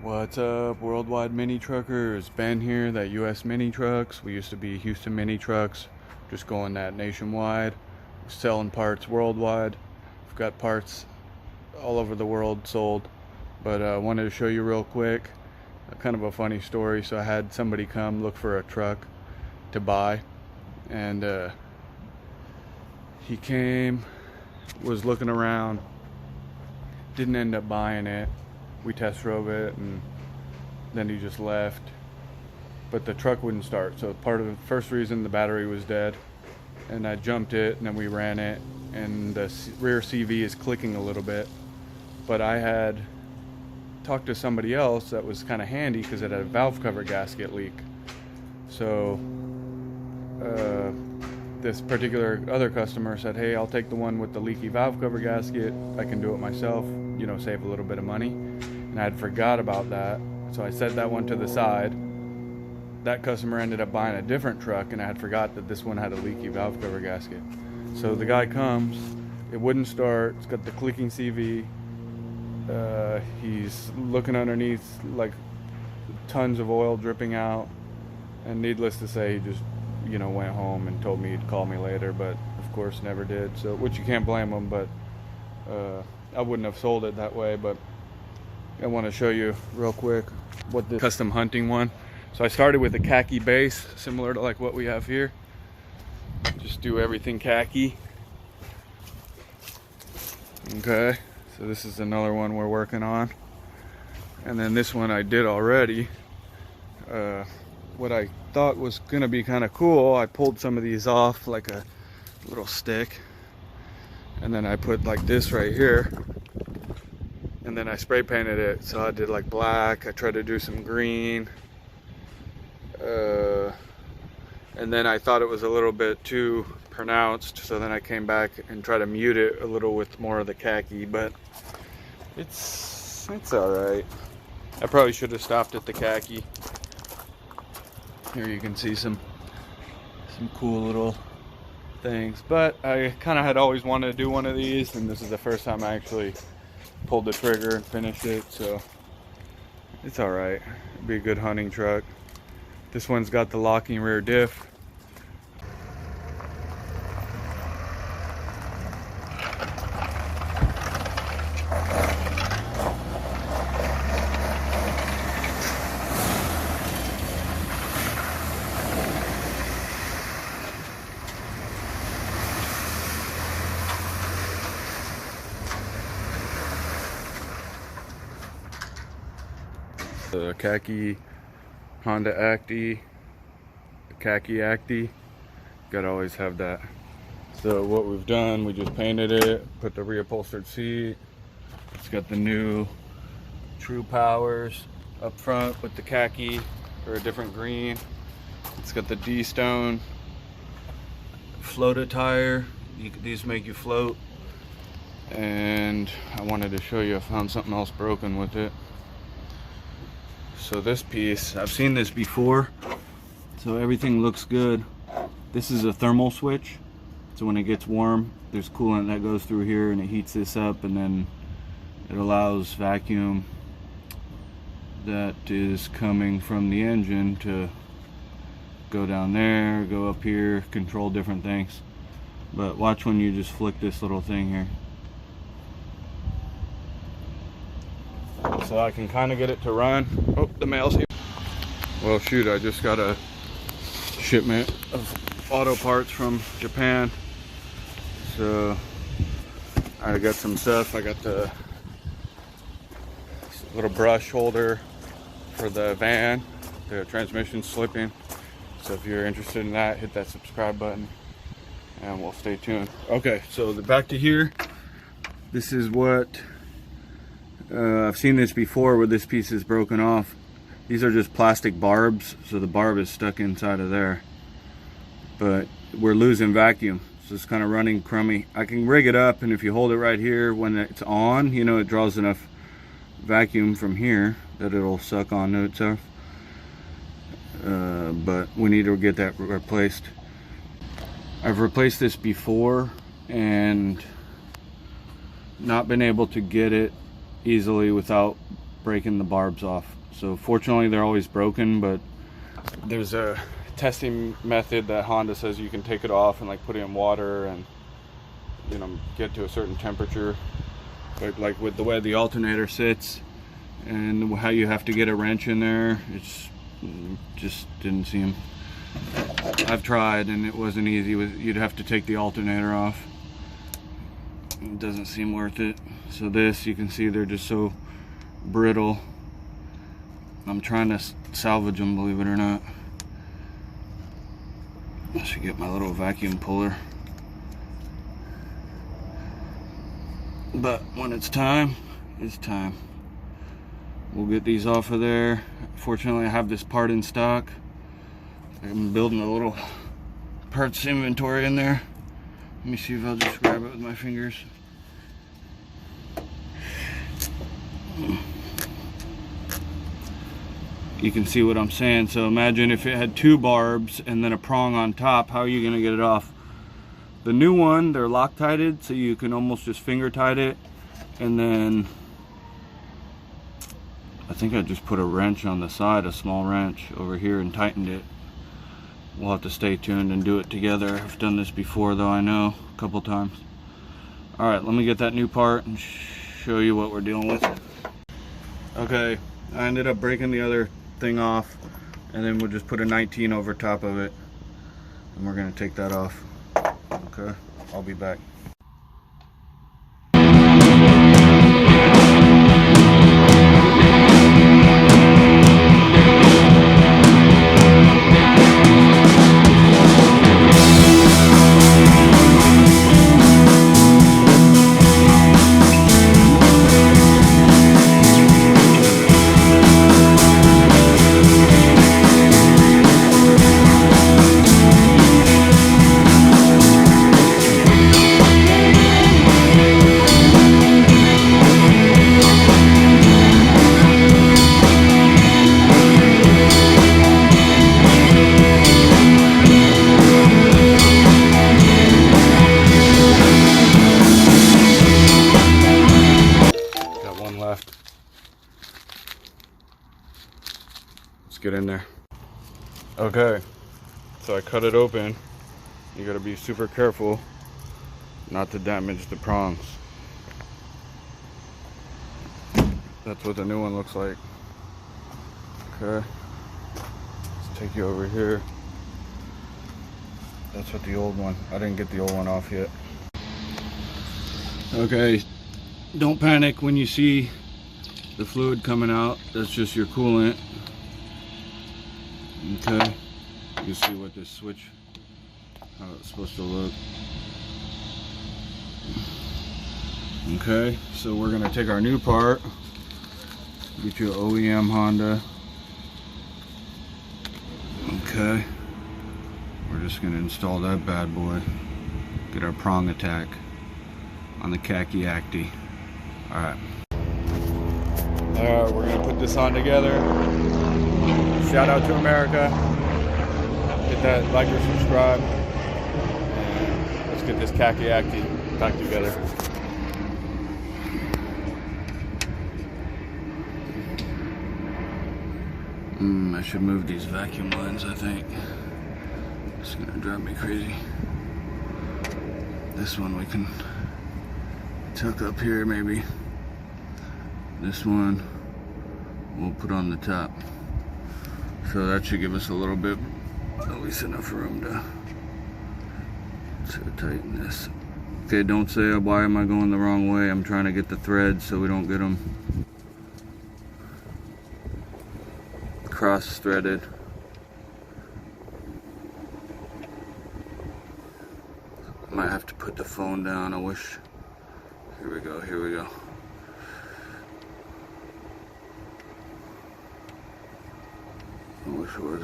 What's up, worldwide mini truckers? Ben here, that US Mini Trucks. We used to be Houston Mini Trucks, just going that nationwide, selling parts worldwide. We've got parts all over the world sold, but I wanted to show you real quick kind of a funny story. So I had somebody come look for a truck to buy, and he came, was looking around, didn't end up buying it. We test drove it and then he just left, but the truck wouldn't start. So part of the first reason, the battery was dead, and I jumped it and then we ran it, and the rear CV is clicking a little bit. But I had talked to somebody else that was kind of handy because it had a valve cover gasket leak. So this particular other customer said, hey, I'll take the one with the leaky valve cover gasket. I can do it myself, you know, save a little bit of money. And I had forgot about that, so I set that one to the side. That customer ended up buying a different truck, and I had forgot that this one had a leaky valve cover gasket. So the guy comes, it wouldn't start, it's got the clicking CV. He's looking underneath, like tons of oil dripping out, and needless to say, he just, you know, went home and told me he'd call me later, but of course never did. So, which you can't blame him, but I wouldn't have sold it that way. But I want to show you real quick what the custom hunting one. So I started with a khaki base, similar to like what we have here. Just do everything khaki. Okay, so this is another one we're working on, and then this one I did already. What I thought was gonna be kind of cool, I pulled some of these off like a little stick, and then I put like this right here, and then I spray painted it. So I did like black, I tried to do some green, and then I thought it was a little bit too pronounced, so then I came back and tried to mute it a little with more of the khaki, but it's all right. I probably should have stopped at the khaki. Here you can see some cool little things, but I kind of had always wanted to do one of these, and this is the first time I actually pulled the trigger and finished it, so it's all right. It'd be a good hunting truck. This one's got the locking rear diff. The khaki Honda Acty, the khaki Acty, gotta always have that. So what we've done, we just painted it, put the reupholstered seat. It's got the new True Powers up front with the khaki or a different green. It's got the D-Stone floater tire. These make you float. And I wanted to show you, I found something else broken with it. So this piece, I've seen this before, so everything looks good. This is a thermal switch, so when it gets warm, there's coolant that goes through here and it heats this up, and then it allows vacuum that is coming from the engine to go down there, go up here, control different things. But watch when you just flick this little thing here. So I can kind of get it to run. Oh, the mail's here. Well, shoot, I just got a shipment of auto parts from Japan. So I got some stuff. I got the little brush holder for the van. The transmission's slipping. So if you're interested in that, hit that subscribe button and we'll stay tuned. Okay, so back to here. This is what I've seen this before, where this piece is broken off. These are just plastic barbs, so the barb is stuck inside of there. But we're losing vacuum, so it's kind of running crummy. I can rig it up, and if you hold it right here when it's on, you know, it draws enough vacuum from here that it'll suck onto itself. But we need to get that replaced. I've replaced this before and not been able to get it easily without breaking the barbs off. So fortunately they're always broken, but there's a testing method that Honda says you can take it off and like put it in water and, you know, get to a certain temperature. But like with the way the alternator sits and how you have to get a wrench in there, it's just didn't seem. I've tried and it wasn't easy. You'd have to take the alternator off. It doesn't seem worth it. So this, you can see they're just so brittle. I'm trying to salvage them, believe it or not. I should get my little vacuum puller. But when it's time, it's time. We'll get these off of there. Fortunately, I have this part in stock. I'm building a little parts inventory in there. Let me see if I'll just grab it with my fingers. You can see what I'm saying. So imagine if it had two barbs and then a prong on top, how are you gonna get it off? The new one, they're Loctited, so you can almost just finger tight it. And then I think I just put a wrench on the side, a small wrench over here, and tightened it. We'll have to stay tuned and do it together. I've done this before though, I know, a couple times. All right, let me get that new part and show you what we're dealing with. Okay, I ended up breaking the other thing off, and then we'll just put a 19 over top of it, and we're gonna take that off. Okay, I'll be back. Let's get in there. Okay, so I cut it open. You gotta be super careful not to damage the prongs. That's what the new one looks like. Okay, let's take you over here. That's what the old one, I didn't get the old one off yet. Okay, don't panic when you see the fluid coming out. That's just your coolant. Okay, you see what this switch, how it's supposed to look. Okay, so we're gonna take our new part, get you an OEM Honda. Okay, we're just gonna install that bad boy, get our prong attack on the khaki Acty. Alright, we're gonna put this on together. Shout out to America. Hit that like or subscribe. And let's get this khaki Acty back together. I should move these vacuum lines, I think. It's gonna drive me crazy. This one we can tuck up here maybe. This one we'll put on the top. So that should give us a little bit, at least enough room to tighten this. Okay, don't say, oh, why am I going the wrong way? I'm trying to get the threads so we don't get them cross-threaded. I might have to put the phone down, I wish. Here we go, here we go. I wish it was